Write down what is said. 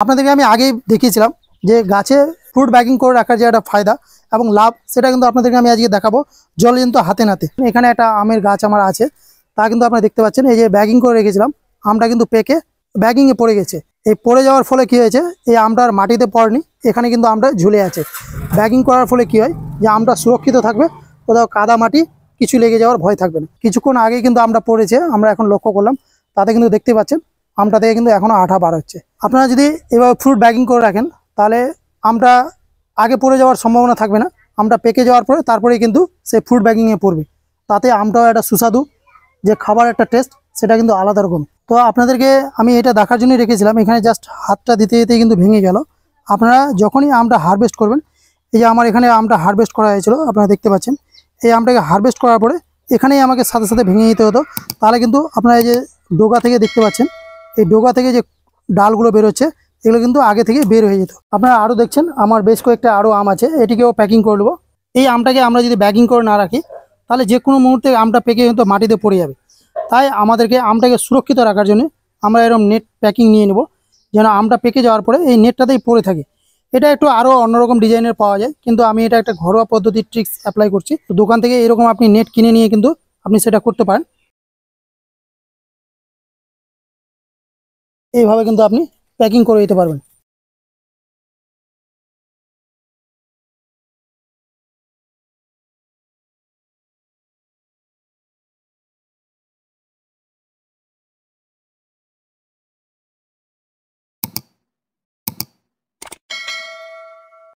আপনাদেরকে আমি আগেই দেখিয়েছিলাম যে গাছে ফ্রুট ব্যাগিং করে রাখার যে একটা ফায়দা এবং লাভ, সেটা কিন্তু আপনাদেরকে আমি আজকে দেখাবো জলজন্ত হাতে নাতে। এখানে একটা আমের গাছ আমার আছে, তা কিন্তু আপনারা দেখতে পাচ্ছেন এই যে ব্যাগিং করে রেখেছিলাম, আমটা কিন্তু পেকে ব্যাগিংয়ে পড়ে গেছে। এই পড়ে যাওয়ার ফলে কি হয়েছে, এই আমটা আর মাটিতে পড়েনি, এখানে কিন্তু আমটা ঝুলে আছে। ব্যাগিং করার ফলে কি হয় যে আমটা সুরক্ষিত থাকবে, কোথাও কাদা মাটি কিছু লেগে যাওয়ার ভয় থাকবে না। কিছুক্ষণ আগে কিন্তু আমটা পড়েছে, আমরা এখন লক্ষ্য করলাম, তাতে কিন্তু দেখতে পাচ্ছেন আমটা থেকে কিন্তু এখনও আঠা বার হচ্ছে। আপনারা যদি এভাবে ফ্রুট ব্যাগিং করে রাখেন তাহলে আমটা আগে পড়ে যাওয়ার সম্ভাবনা থাকবে না। আমটা পেকে যাওয়ার পরে তারপরেই কিন্তু সে ফ্রুট ব্যাগিংয়ে পড়বে, তাতে আমটাও একটা সুস্বাদু যে খাবার একটা টেস্ট, সেটা কিন্তু আলাদা রকম। তো আপনাদেরকে আমি এটা দেখার জন্যই রেখেছিলাম। এখানে জাস্ট হাতটা দিতে দিতে কিন্তু ভেঙে গেল। আপনারা যখনই আমটা হারভেস্ট করবেন, এই যে আমার এখানে আমটা হারভেস্ট করা হয়েছিল, আপনারা দেখতে পাচ্ছেন এই আমটাকে হারভেস্ট করার পরে এখানেই আমাকে সাথে সাথে ভেঙে নিতে হতো। তাহলে কিন্তু আপনারা এই যে ডোগা থেকে দেখতে পাচ্ছেন, এই ডোগা থেকে যে ডালগুলো বেরোচ্ছে এগুলো কিন্তু আগে থেকে বের হয়ে যেত। আপনারা আরও দেখছেন আমার বেশ কয়েকটা আরও আম আছে, এটিকেও প্যাকিং করে নেবো। এই আমটাকে আমরা যদি ব্যাগিং করে না রাখি তাহলে যে কোনো মুহূর্তে আমটা পেকে কিন্তু মাটিতে পড়ে যাবে। তাই আমাদেরকে আমটাকে সুরক্ষিত রাখার জন্য আমরা এরকম নেট প্যাকিং নিয়ে নেব, যেন আমটা পেকে যাওয়ার পরে এই নেটটাতেই পড়ে থাকে। এটা একটু আরও অন্যরকম ডিজাইনের পাওয়া যায়, কিন্তু আমি এটা একটা ঘরোয়া পদ্ধতির ট্রিক্স অ্যাপ্লাই করছি। তো দোকান থেকে এরকম আপনি নেট কিনে নিয়ে কিন্তু আপনি সেটা করতে পারেন। এইভাবে কিন্তু আপনি প্যাকিং করে দিতে পারবেন।